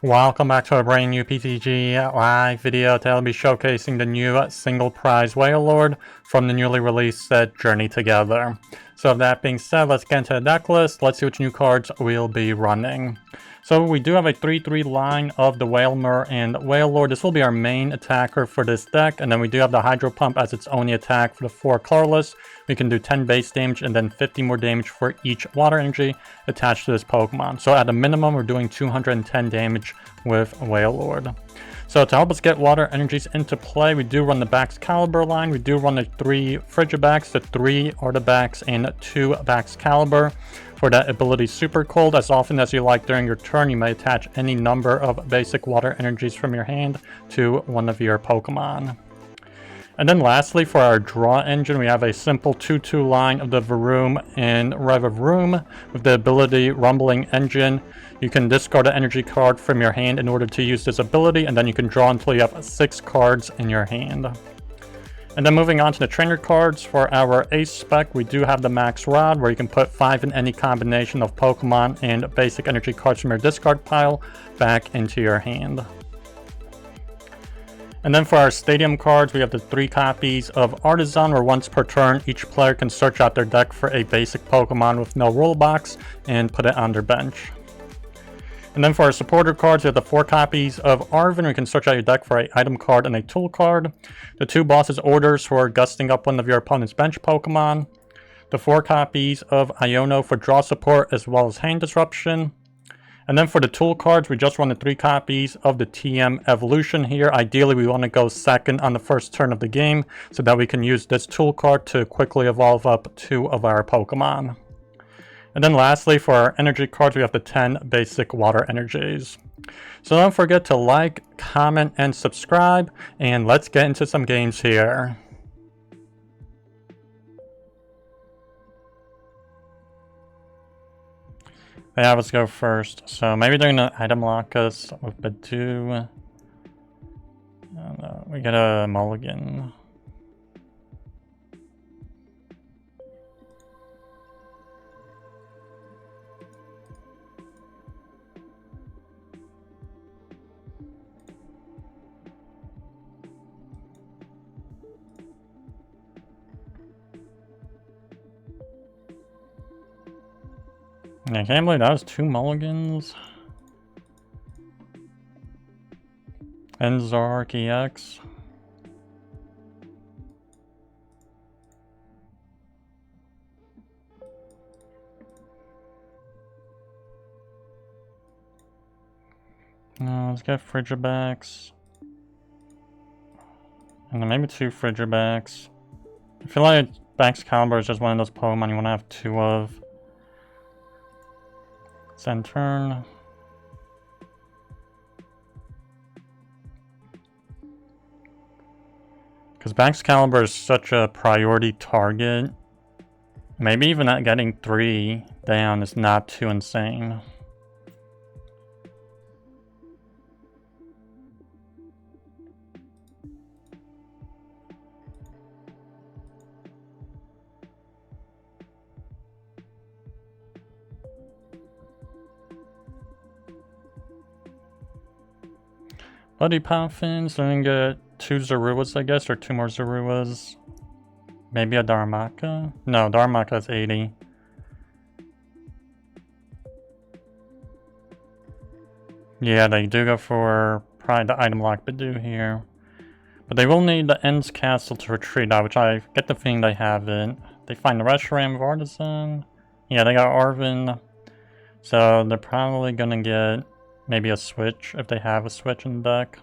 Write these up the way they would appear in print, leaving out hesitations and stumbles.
Welcome back to a brand new PTCG live video. Today I'll be showcasing the new single prize Wailord from the newly released set Journey Together. So with that being said, let's get into the deck list. Let's see which new cards we'll be running. So we do have a 3-3 line of the Wailmer and Wailord. This will be our main attacker for this deck. And then we do have the Hydro Pump as its only attack for the 4 colorless. We can do 10 base damage and then 50 more damage for each water energy attached to this Pokemon. So at a minimum, we're doing 210 damage with Wailord. So to help us get water energies into play, we do run the Baxcalibur line. We do run the 3 Frigibax, the 3 Arctibax, and 2 Baxcalibur. For that ability Super Cold, as often as you like during your turn, you may attach any number of basic water energies from your hand to one of your Pokemon. And then lastly, for our draw engine, we have a simple 2-2 line of the Varoom and Revavroom with the ability Rumbling Engine. You can discard an energy card from your hand in order to use this ability, and then you can draw until you have 6 cards in your hand. And then moving on to the trainer cards, for our ace spec, we do have the Max Rod, where you can put 5 in any combination of Pokemon and basic energy cards from your discard pile back into your hand. And then for our stadium cards, we have the 3 copies of Artazon, where once per turn, each player can search out their deck for a basic Pokemon with no rule box and put it on their bench. And then for our supporter cards, we have the 4 copies of Arven. We can search out your deck for an item card and a tool card. The 2 boss's orders for gusting up one of your opponent's bench Pokemon. The 4 copies of Iono for draw support as well as hand disruption. And then for the tool cards, we just run the 3 copies of the TM Evolution here. Ideally, we want to go second on the first turn of the game so that we can use this tool card to quickly evolve up 2 of our Pokemon. And then lastly, for our energy cards, we have the 10 basic water energies. So don't forget to like, comment, and subscribe, and let's get into some games here. Yeah, let's go first. So maybe they're gonna item lock us with Badu. We get a mulligan. I can't believe that was 2 mulligans. Enzark EX. No, let's get Frigibax. And then maybe 2 Frigibax. I feel like Baxcalibur is just one of those Pokemon you want to have 2 of. End turn. Because Baxcalibur is such a priority target. Maybe even not getting 3 down is not too insane. Buddy-Buddy Poffin, so we can get 2 Zaruas, I guess, or 2 more Zaruas. Maybe a Darmaka? No, Darmaka's 80. Yeah, they do go for probably the item lock Badu here. But they will need the End's Castle to retreat out, which I get the feeling they haven't. They find the Reshiram of Artazon. Yeah, they got Arven. So they're probably gonna get maybe a switch, if they have a switch in the deck.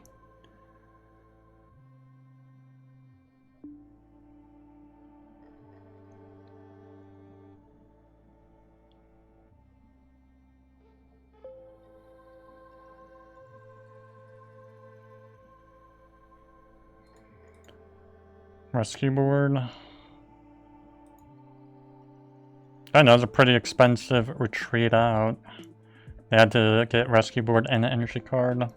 Rescue board. I know, it's a pretty expensive retreat out. They had to get rescue board and an energy card.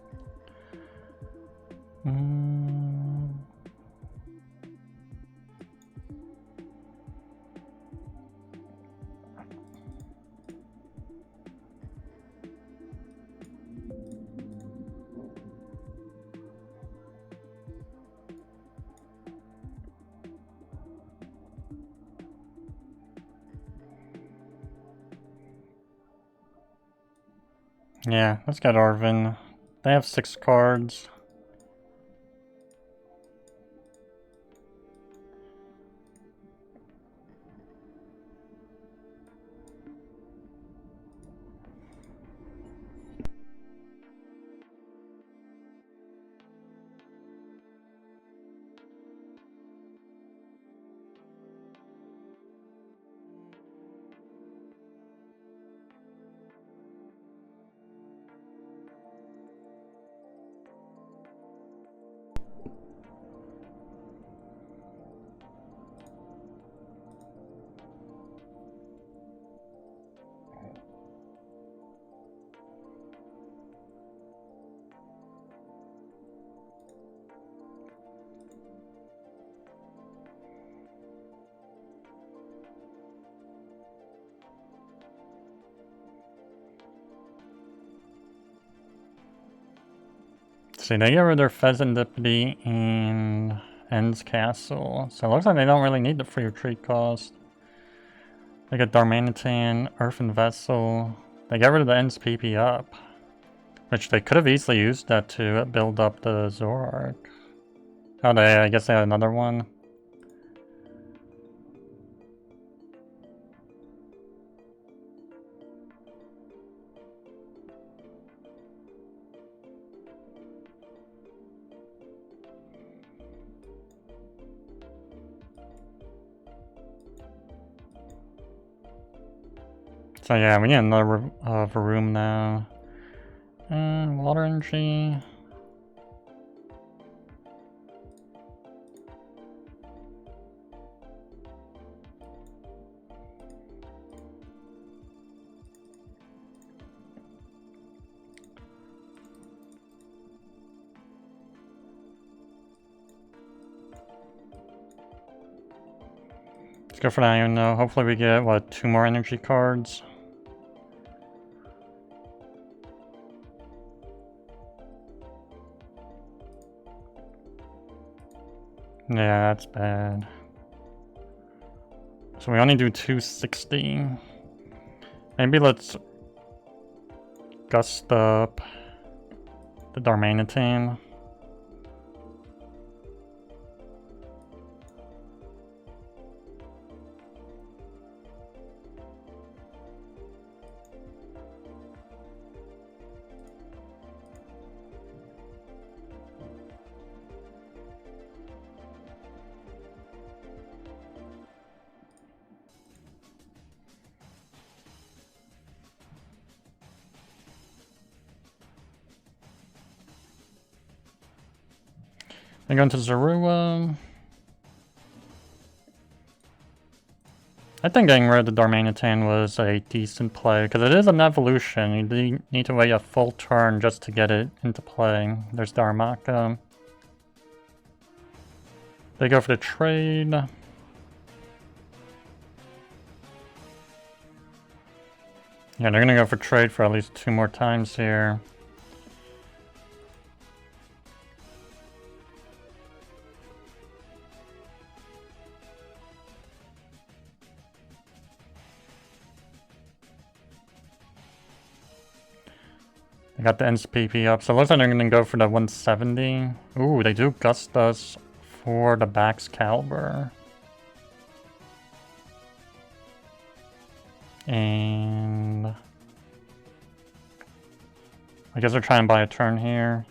Yeah, let's get Arven. They have 6 cards. See, they get rid of their Pheasantipity and End's Castle. So it looks like they don't really need the free retreat cost. They got Darmanitan, Earthen Vessel. They got rid of the End's PP up. Which they could have easily used that to build up the Zoroark. Oh, I guess they had another one. So yeah, we need another Varoom now. Water Energy. Let's go for the Iono. Hopefully we get, what, 2 more energy cards? Yeah, that's bad. So we only do 260. Maybe let's gust up the Darmanitan. Then go into Zorua. I think getting rid of the Darmanitan was a decent play, because it is an evolution. You need to wait a full turn just to get it into play. There's Darmaka. They go for the trade. Yeah, they're gonna go for trade for at least 2 more times here. They got the NSPP up, so it looks like they're gonna go for the 170. Ooh, they do gust us for the Baxcalibur. And I guess they're trying to buy a turn here.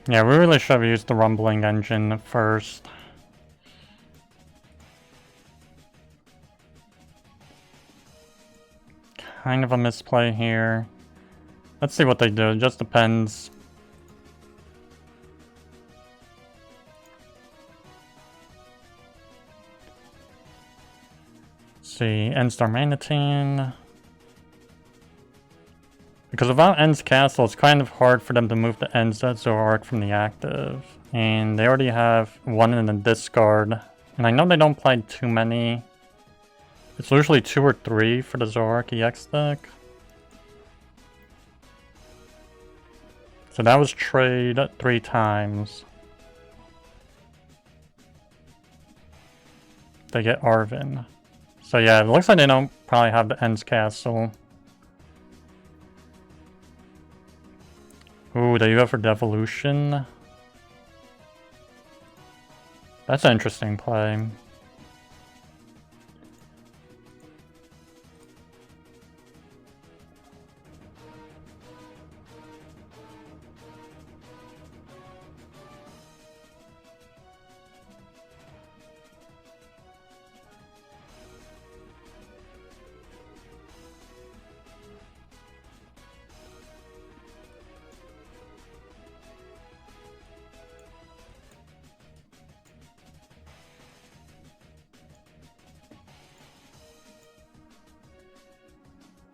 Yeah, we really should have used the rumbling engine first. Kind of a misplay here. Let's see what they do, it just depends. Let's see, Endstar Manatine. Because without End's Castle, it's kind of hard for them to move the End's Zoroark from the active. And they already have one in the discard. And I know they don't play too many. It's usually 2 or 3 for the Zoroark EX deck. So that was trade 3 times. They get Arven. So yeah, it looks like they don't probably have the End's Castle. Ooh, they do have for Devolution. That's an interesting play.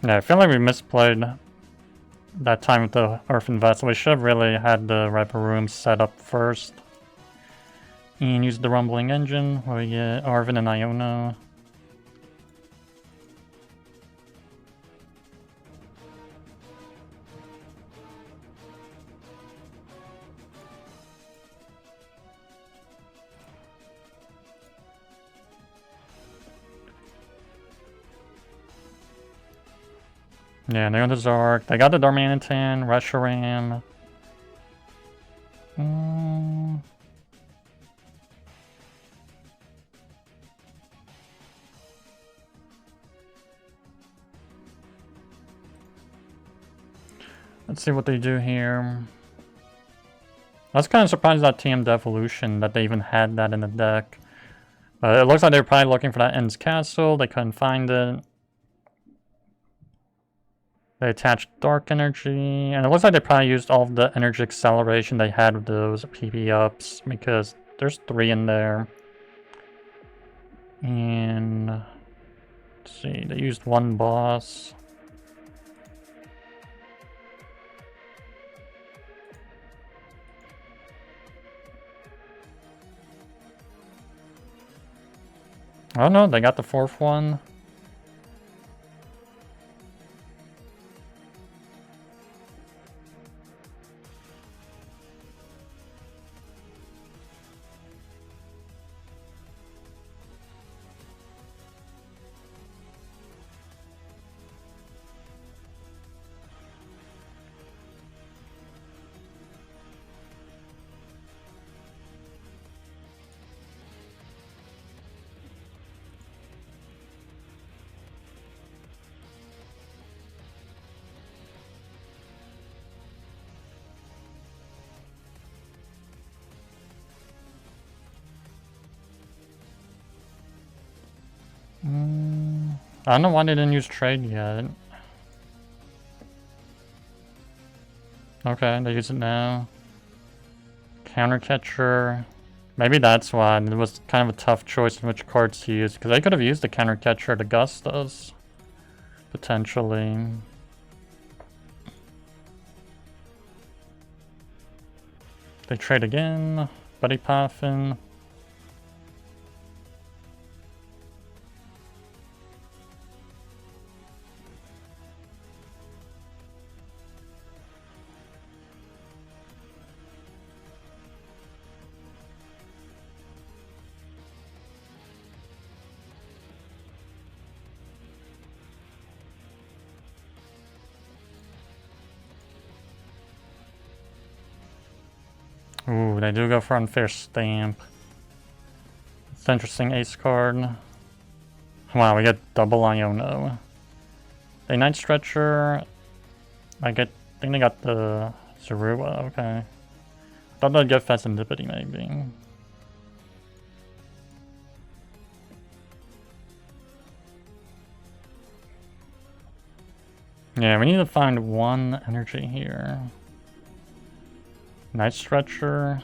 Yeah, I feel like we misplayed that time with the Earthen Vessel. We should have really had the Revavroom set up first. And use the rumbling engine where we get Arven and Iono. Yeah, they got the Zoroark. They got the Darmanitan, Reshiram. Let's see what they do here. I was kind of surprised that TM Devolution, that they even had that in the deck. But it looks like they're probably looking for that End's Castle. They couldn't find it. They attached Dark Energy, and it looks like they probably used all of the energy acceleration they had with those PP ups, because there's 3 in there. And let's see, they used 1 boss. Oh no, they got the 4th one. I don't know why they didn't use trade yet. Okay, they use it now. Counter Catcher. Maybe that's why it was kind of a tough choice in which cards to use, because they could have used the Counter Catcher to Gustas. Potentially. They trade again. Buddy Poffin. Ooh, they do go for Unfair Stamp. It's an interesting ace card. Wow, we get double Iono. They Night Stretcher. I think they got the Zorua, okay. Thought I'd get Fezandipity maybe. Yeah, we need to find one energy here. Night Stretcher.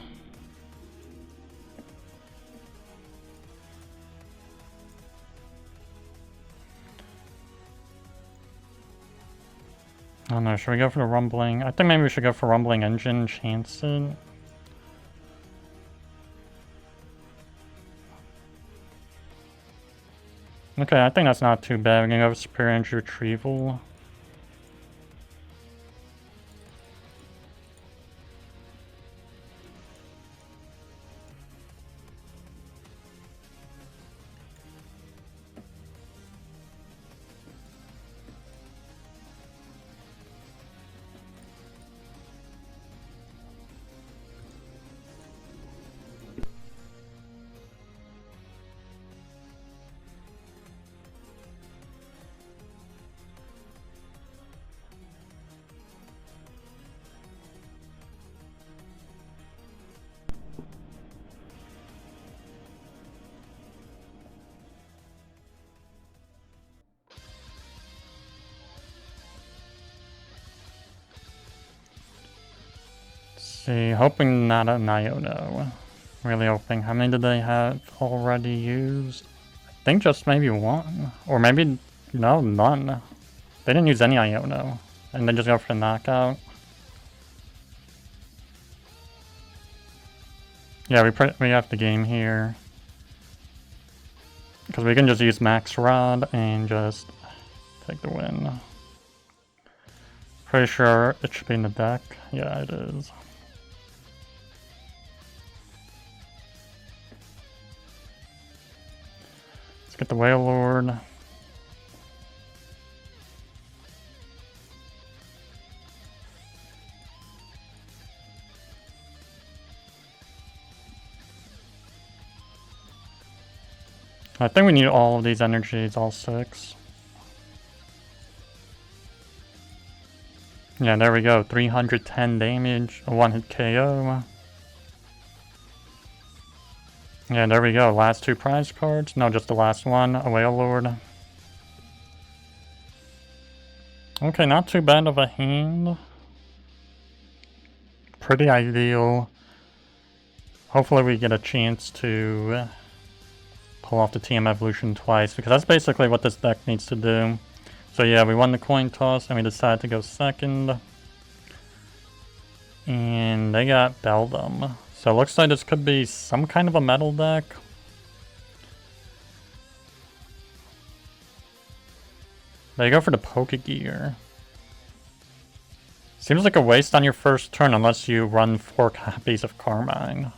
I don't know, should we go for the Rumbling? I think maybe we should go for Rumbling Engine, chance it. Okay, I think that's not too bad. We're gonna go for Superior Energy Retrieval. See, hoping not an Iono. Really hoping. How many did they have already used? I think just maybe one. Or maybe, no, none. They didn't use any Iono. And then just go for the knockout. Yeah, we have the game here. Because we can just use Max Rod and just take the win. Pretty sure it should be in the deck. Yeah, it is. Get the Wailord. I think we need all of these energies, all 6. Yeah, there we go. 310 damage, a 1-hit KO. Yeah, there we go. Last 2 prize cards. No, just the last one. A Wailord. Okay, not too bad of a hand. Pretty ideal. Hopefully we get a chance to pull off the TM Evolution twice, because that's basically what this deck needs to do. So yeah, we won the coin toss and we decided to go second. And they got Beldum. So it looks like this could be some kind of a metal deck. They go for the Pokegear. Seems like a waste on your first turn unless you run 4 copies of Carmine.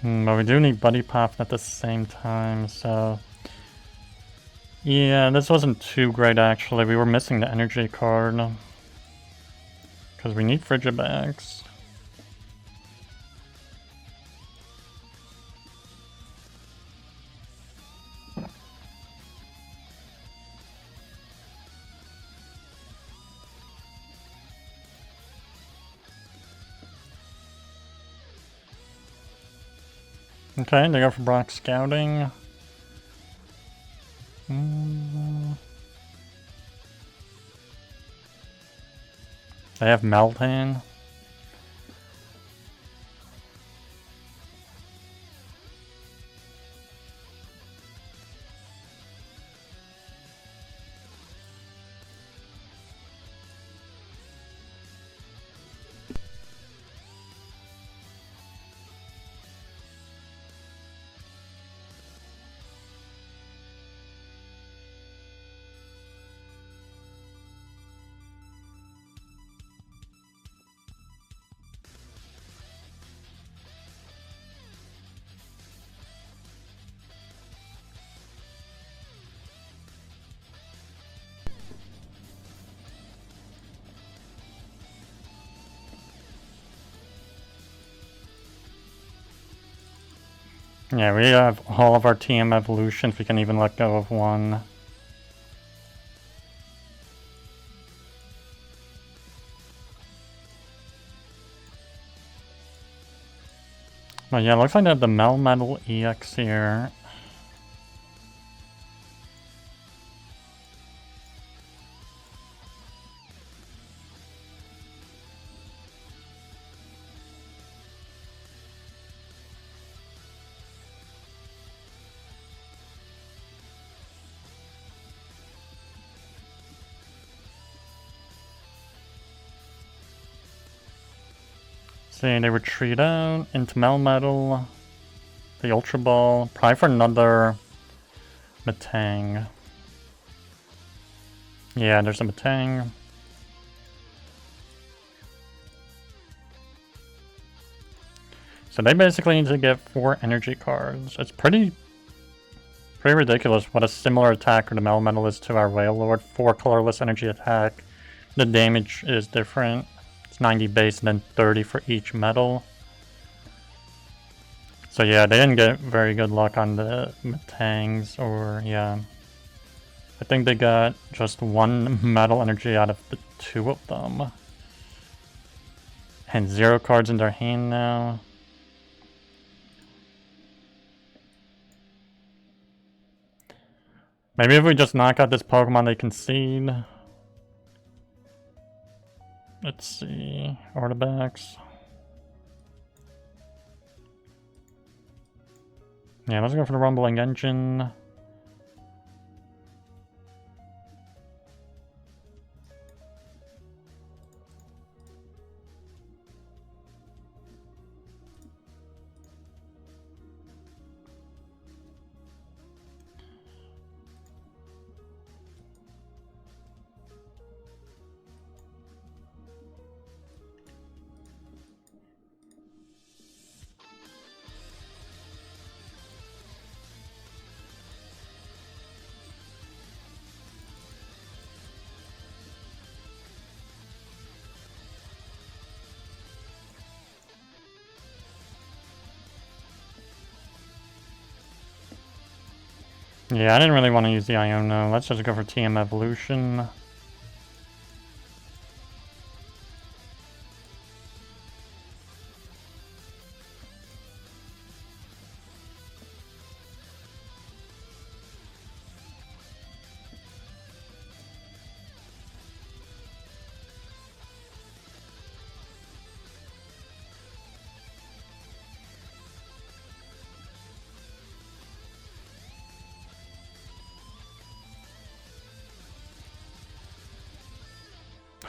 But we do need Buddy Poffin at the same time, so... Yeah, this wasn't too great actually. We were missing the energy card. Because we need Frigibax. Okay, they go for Brock Scouting. They have Meltan. Yeah, we have all of our TM evolutions. We can even let go of one. But yeah, it looks like they have the Melmetal EX here. See, they retreat out into Melmetal, the Ultra Ball, probably for another Metang. Yeah, there's a Metang. So they basically need to get 4 energy cards. It's pretty ridiculous what a similar attacker to Melmetal is to our Wailord. 4 colorless energy attack. The damage is different. It's 90 base and then 30 for each metal. So yeah, they didn't get very good luck on the Metangs, or yeah. I think they got just 1 metal energy out of the 2 of them. And 0 cards in their hand now. Maybe if we just knock out this Pokemon, they concede. Let's see. Arctibax. Yeah, let's go for the Rumbling Engine. Yeah, I didn't really want to use the Iono. Let's just go for TM Evolution.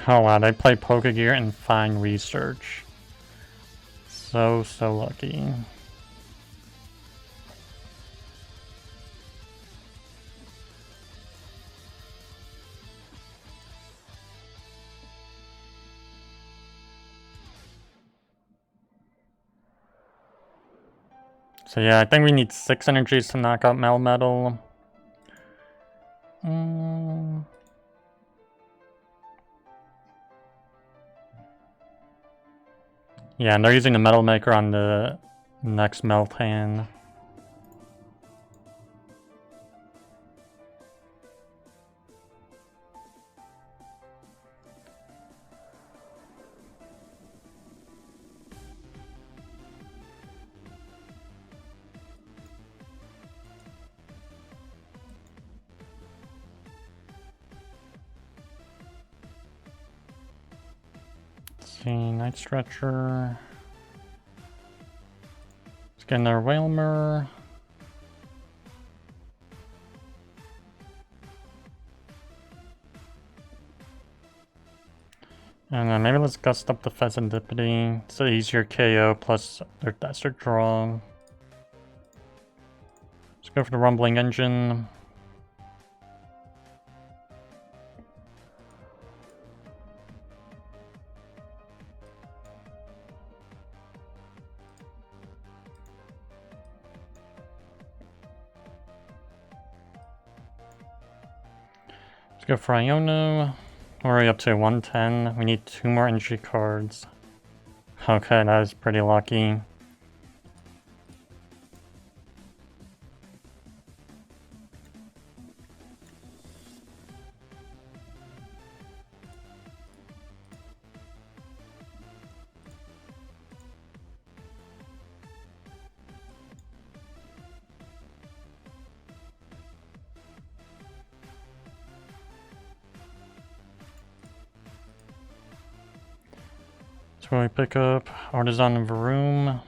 Oh wow, they play Pokegear and Fine Research. So lucky. So yeah, I think we need 6 energies to knock out Melmetal. Yeah, and they're using the Metal Maker on the next Meltan. See, Night Stretcher. Let's get another Wailmer. And then maybe let's gust up the Pheasantipity. It's an easier KO, plus that's their draw. Let's go for the Rumbling Engine. Let's go for Iono. We're already up to 110. We need 2 more energy cards. Okay, that was pretty lucky. So we pick up Artazon and Varoom.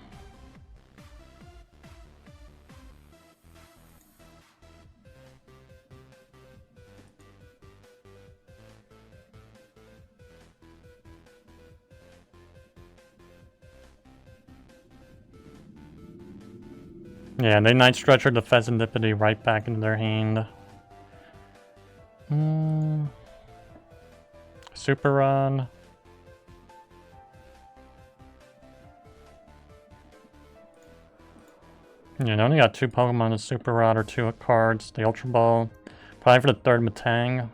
Yeah, they Night Stretcher the Pheasantipity right back into their hand. Super Rod. Yeah, they only got 2 Pokemon, a Super Rod or 2 cards, the Ultra Ball. Probably for the 3rd Matang.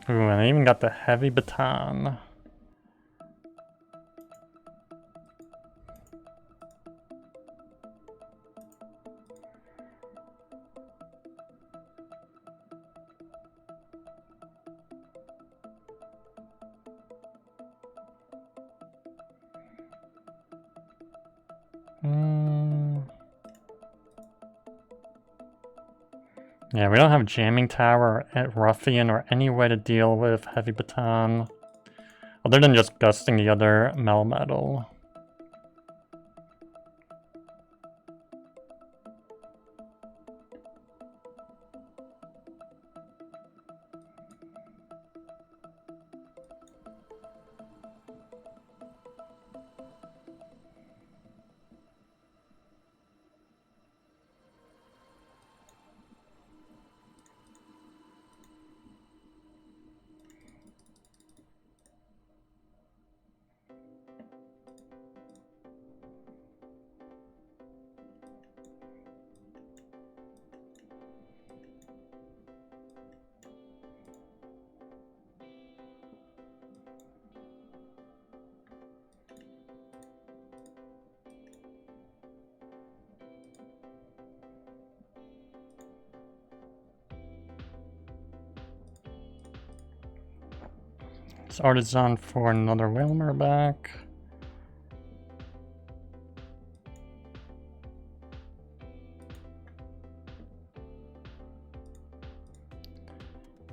Ooh, and I even got the Heavy Baton. Yeah, we don't have Jamming Tower, Ruffian, or any way to deal with Heavy Baton. Other than just gusting the other Melmetal. It's Artazon for another Wailmer back.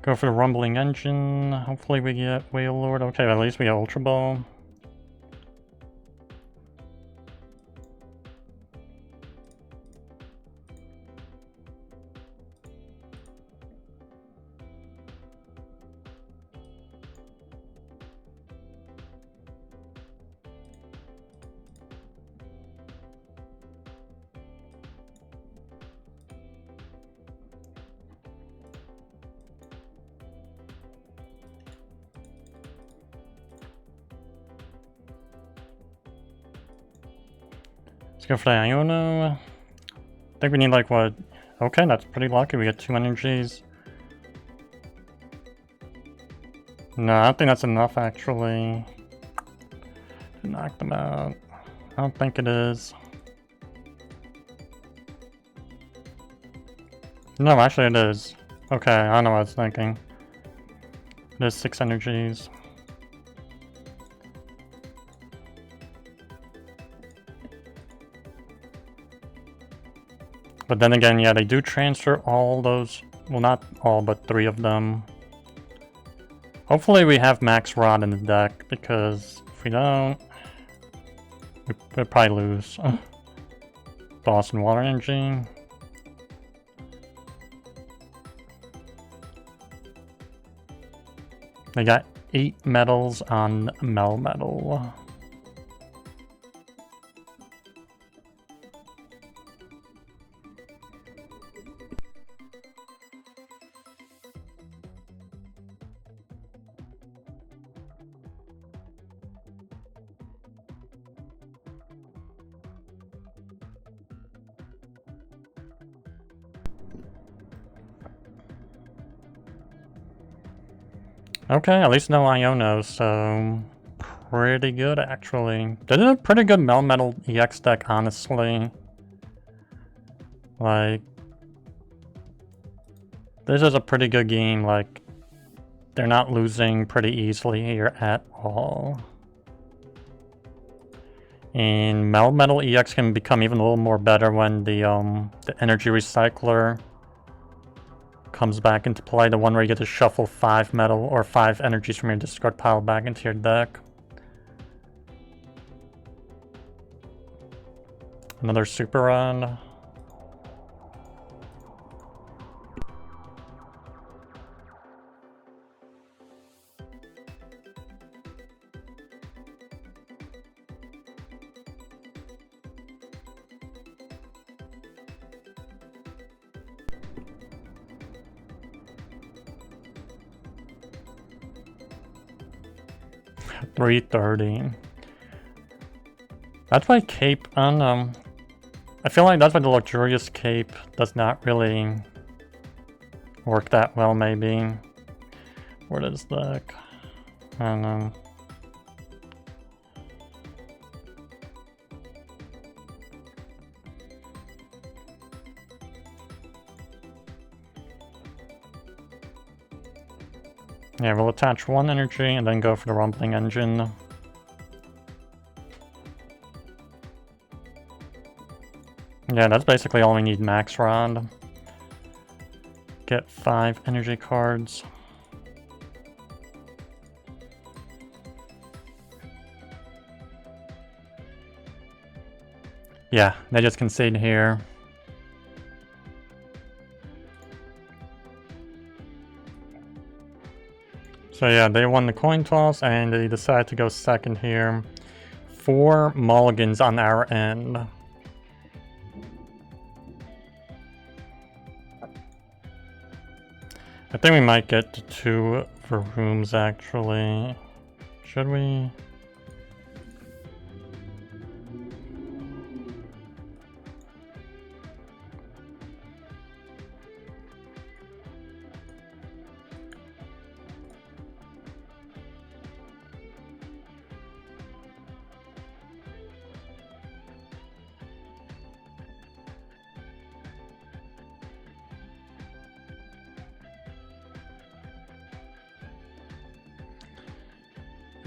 Go for the Rumbling Engine. Hopefully we get Wailord. Okay, at least we get Ultra Ball. Let's go for the Iono. I think we need like what? Okay, that's pretty lucky. We get 2 energies. No, I don't think that's enough actually to knock them out. I don't think it is. No, actually it is. Okay, I know what I was thinking. It is 6 energies. But then again, yeah, they do transfer all those, well not all, but 3 of them. Hopefully we have Max Rod in the deck, because if we don't, we'll probably lose. Boston Water Energy. They got 8 medals on Melmetal. Okay, at least no Iono, so pretty good actually. This is a pretty good Melmetal EX deck, honestly. Like, this is a pretty good game. Like, they're not losing pretty easily here at all. And Metal EX can become even a little more better when the energy recycler comes back into play. The one where you get to shuffle 5 metal or 5 energies from your discard pile back into your deck. Another super run. $330. That's why cape on I feel like that's why the luxurious cape does not really work that well, maybe. What is that? I don't know. Yeah, we'll attach 1 energy and then go for the rumbling engine. Yeah, that's basically all we need max rod. Get 5 energy cards. Yeah, they just concede here. So yeah, they won the coin toss and they decided to go second here. 4 mulligans on our end. I think we might get to 2 Varooms actually. Should we?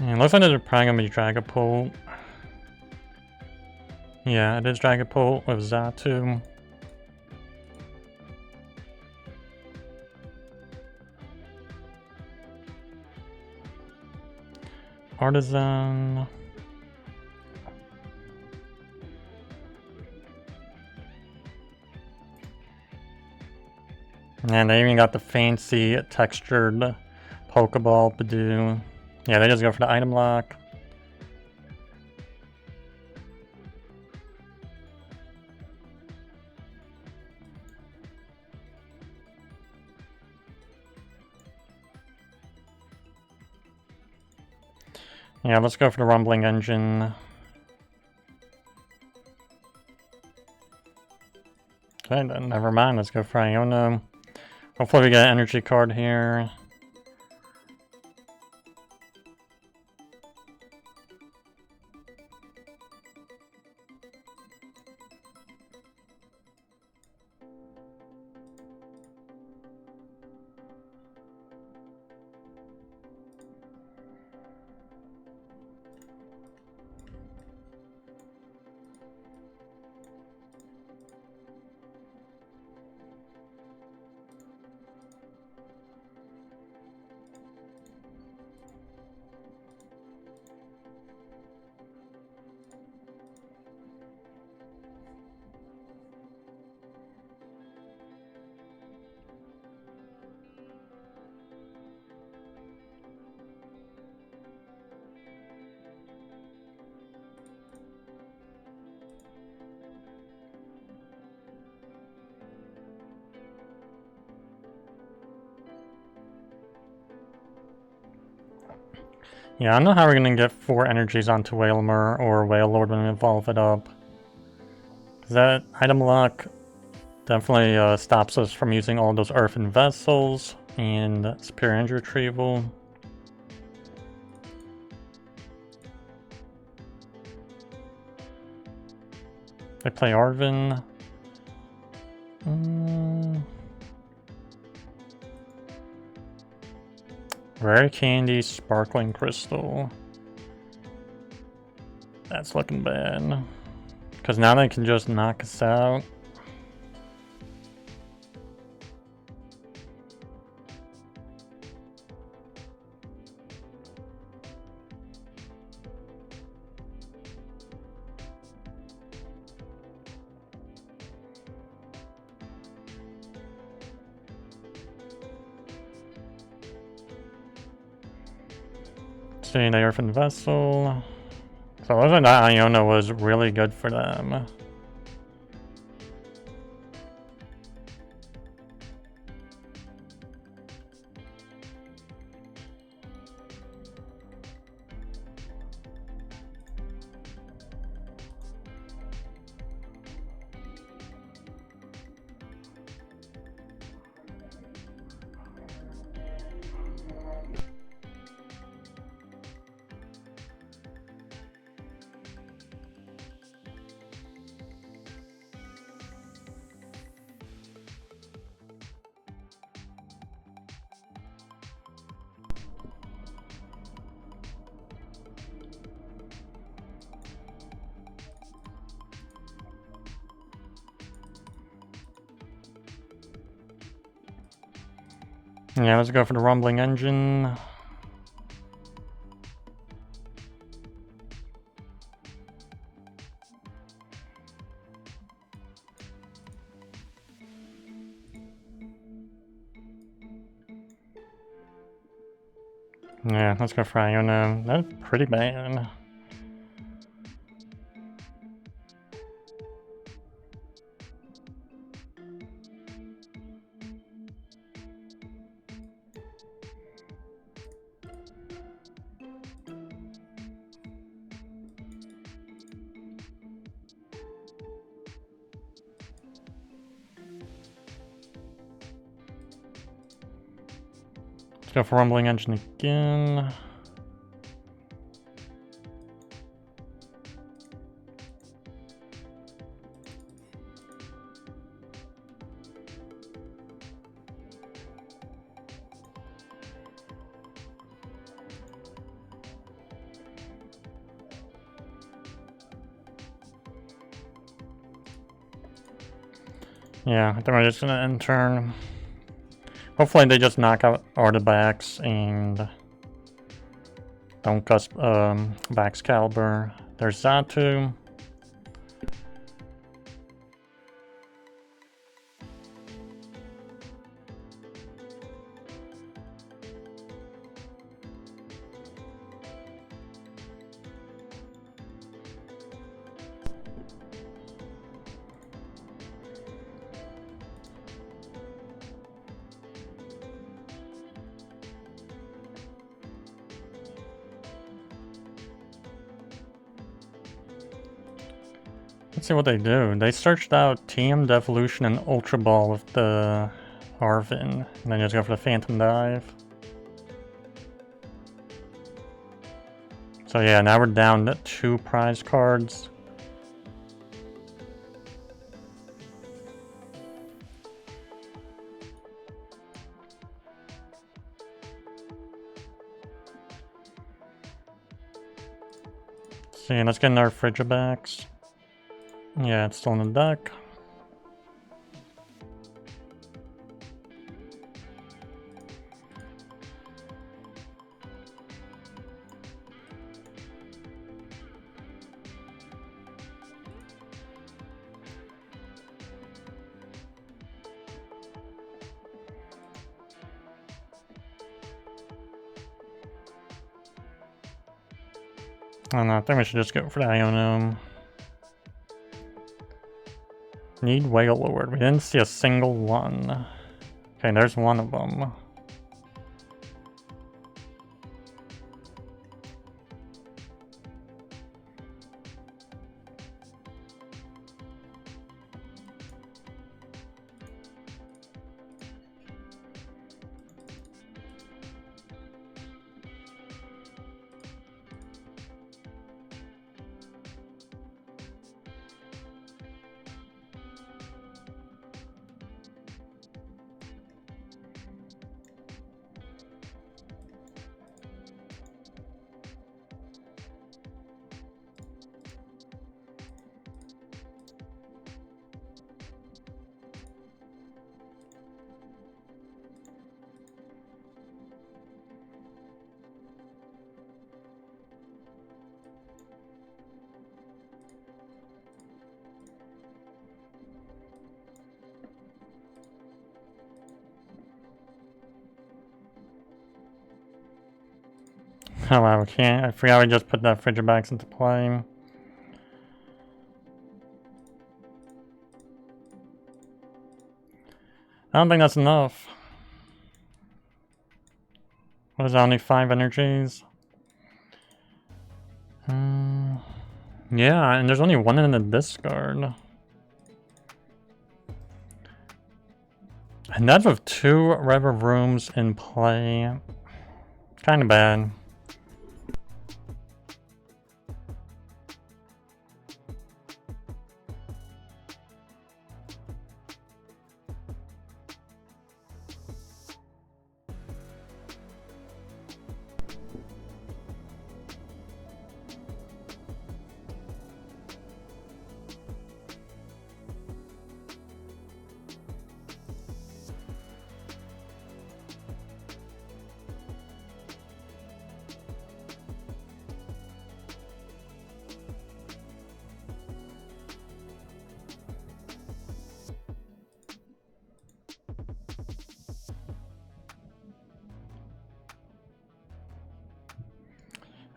Yeah, looks like there's probably gonna be Dragapult. Yeah, it is Dragapult with Zatu. Artazon. And they even got the fancy textured Pokeball Badoo. Yeah, they just go for the item lock. Yeah, let's go for the rumbling engine. Okay, then never mind. Let's go for Iono. Hopefully we get an energy card here. Yeah, I don't know how we're gonna get 4 energies onto Wailmer or Wailord when we evolve it up. That item lock definitely stops us from using all those Earthen Vessels and Superior Energy Retrieval. They play Arven. Rare candy, sparkling crystal. That's looking bad. Because now they can just knock us out. See, the Earthen Vessel. So it looks like that Iono was really good for them. Yeah, let's go for the rumbling engine. Yeah, let's go for Iono. That's pretty bad. Let's go for rumbling engine again. Yeah, I think we're just gonna end turn. Hopefully they just knock out Arctibax and don't cusp Baxcalibur. There's Zatu. Let's see what they do. They searched out TM Devolution and Ultra Ball with the Arven, and then just go for the Phantom Dive. So yeah, now we're down to 2 prize cards. See, let's get another Frigibax. Yeah, it's still in the deck. I don't know, I think we should just go for the Iono. Need Wailord. We didn't see a single one. Okay, there's one of them. Oh wow, we can't. I forgot we just put that Frigibax into play. I don't think that's enough. What is that, only 5 energies? Yeah, and there's only 1 in the discard. And that's with 2 Revavrooms in play. Kinda bad.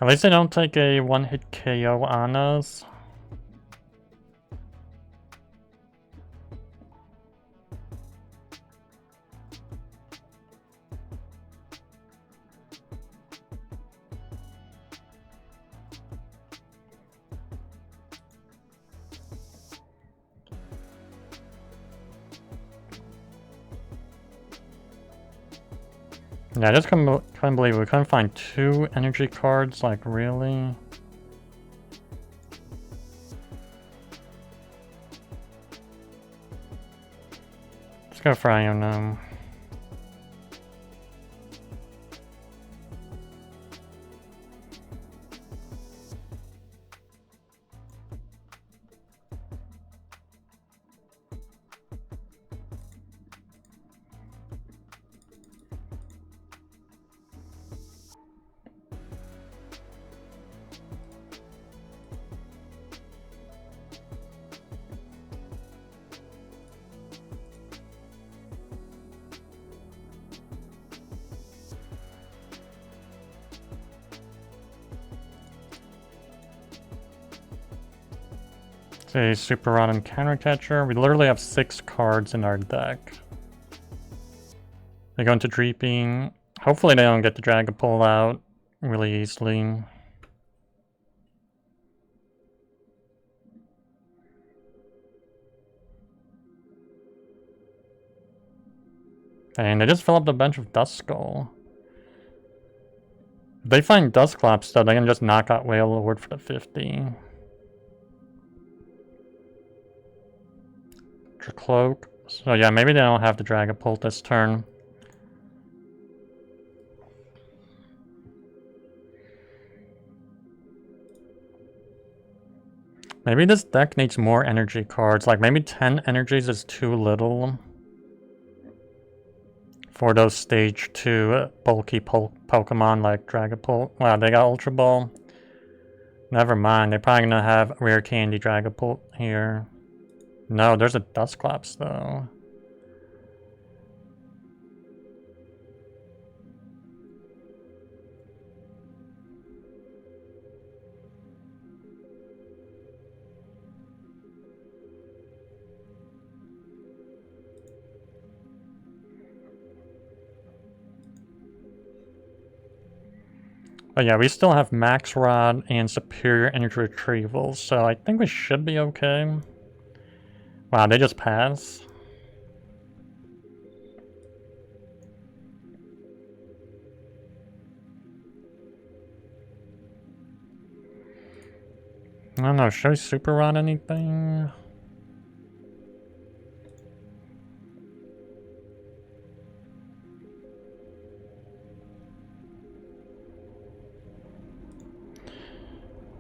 At least they don't take a 1-hit KO on us. Yeah, I just couldn't believe we couldn't find 2 energy cards, like, really? Let's go for Iono. A Super Rod and Counter Catcher. We literally have 6 cards in our deck. They go into Dreeping. Hopefully they don't get the Dragapult out really easily. And they just fill up the bench with Duskull. If they find Dusclops though, they can just knock out Wailord for the 50. Cloak. So yeah, maybe they don't have the Dragapult this turn. Maybe this deck needs more energy cards. Like maybe 10 energies is too little for those stage 2 bulky Pokemon like Dragapult. Wow, they got Ultra Ball. Never mind, they're probably gonna have Rare Candy Dragapult here. No, there's a Dusclops though. But yeah, we still have Max Rod and Superior Energy Retrieval, so I think we should be okay. Wow, they just pass. I don't know, should we Super Rod anything?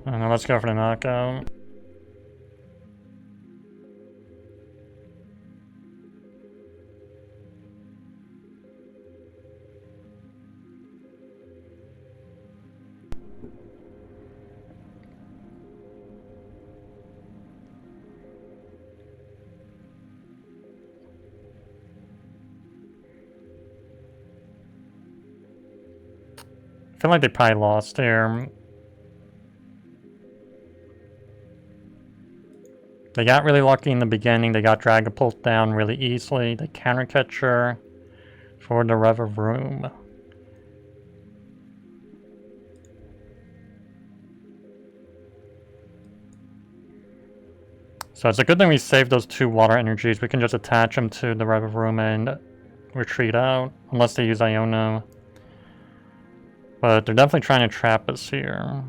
I don't know, let's go for the knockout. feel like they probably lost here. They got really lucky in the beginning. They got Dragapult down really easily. The counter catcher for the Revavroom. So it's a good thing we saved those 2 water energies. We can just attach them to the Revavroom and retreat out. Unless they use Iono. But they're definitely trying to trap us here.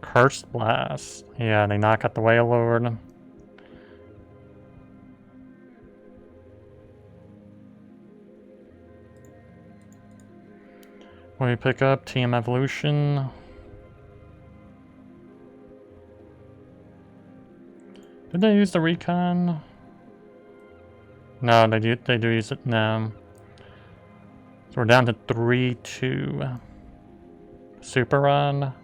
Cursed Blast. Yeah, they knock out the Wailord. We pick up TM Evolution. Did they use the Recon? No, they do use it now. So we're down to 3-2. Super Run. I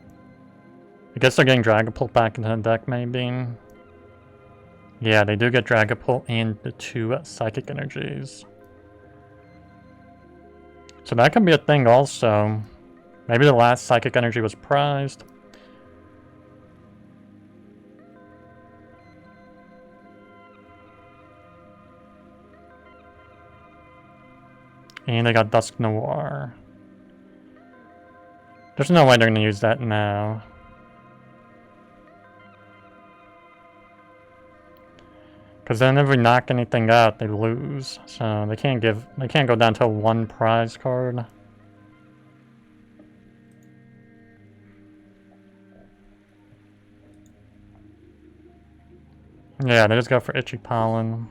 guess they're getting Dragapult back into the deck, maybe. Yeah, they do get Dragapult and the 2 Psychic Energies. So that could be a thing also. Maybe the last Psychic Energy was prized. And they got Dusk Noir. There's no way they're going to use that now. Because then if we knock anything out, they lose. So they can't go down to 1 prize card. Yeah, they just go for Itchy Pollen.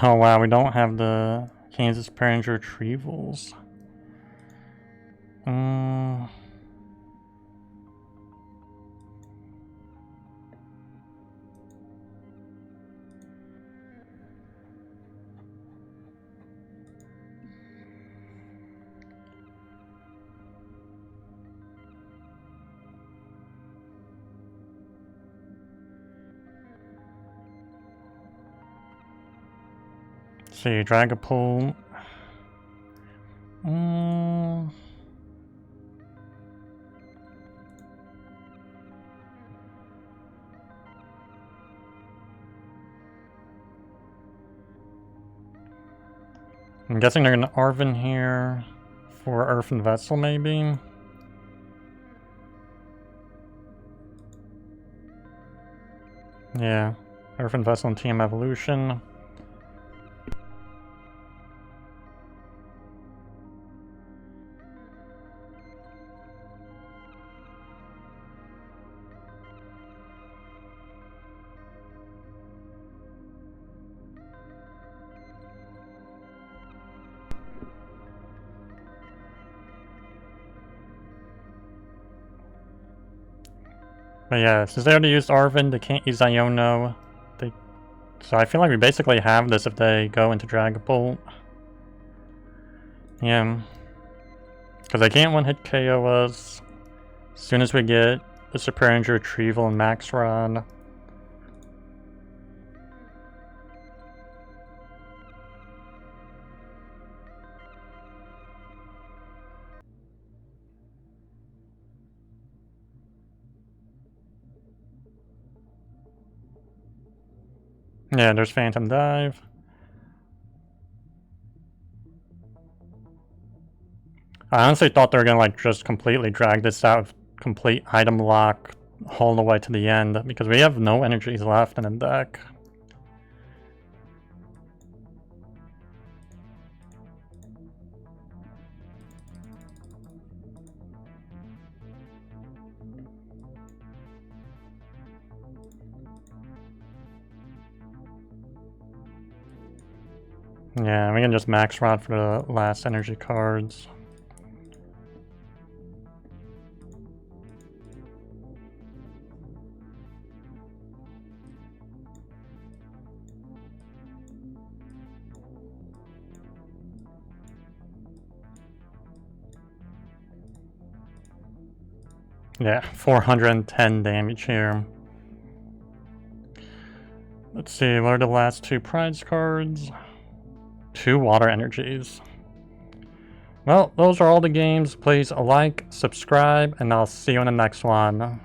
Oh wow, we don't have the Kansas Parent Retrievals. See, Dragapult. I'm guessing they're going to Arven here for Earthen Vessel, maybe. Yeah, Earthen Vessel and TM Evolution. But yeah, since they already used Arven, they can't use Iono. So I feel like we basically have this if they go into Dragapult. Yeah. Because they can't one-hit KO us. As soon as we get the Super Energy Retrieval and Max Rod. Yeah, there's Phantom Dive. I honestly thought they were gonna like just completely drag this out of complete item lock all the way to the end because we have no energies left in the deck. Yeah, we can just max rod for the last energy cards. Yeah, 410 damage here. Let's see, what are the last 2 prize cards? 2 water energies. Well, those are all the games. Please like, subscribe, and I'll see you in the next one.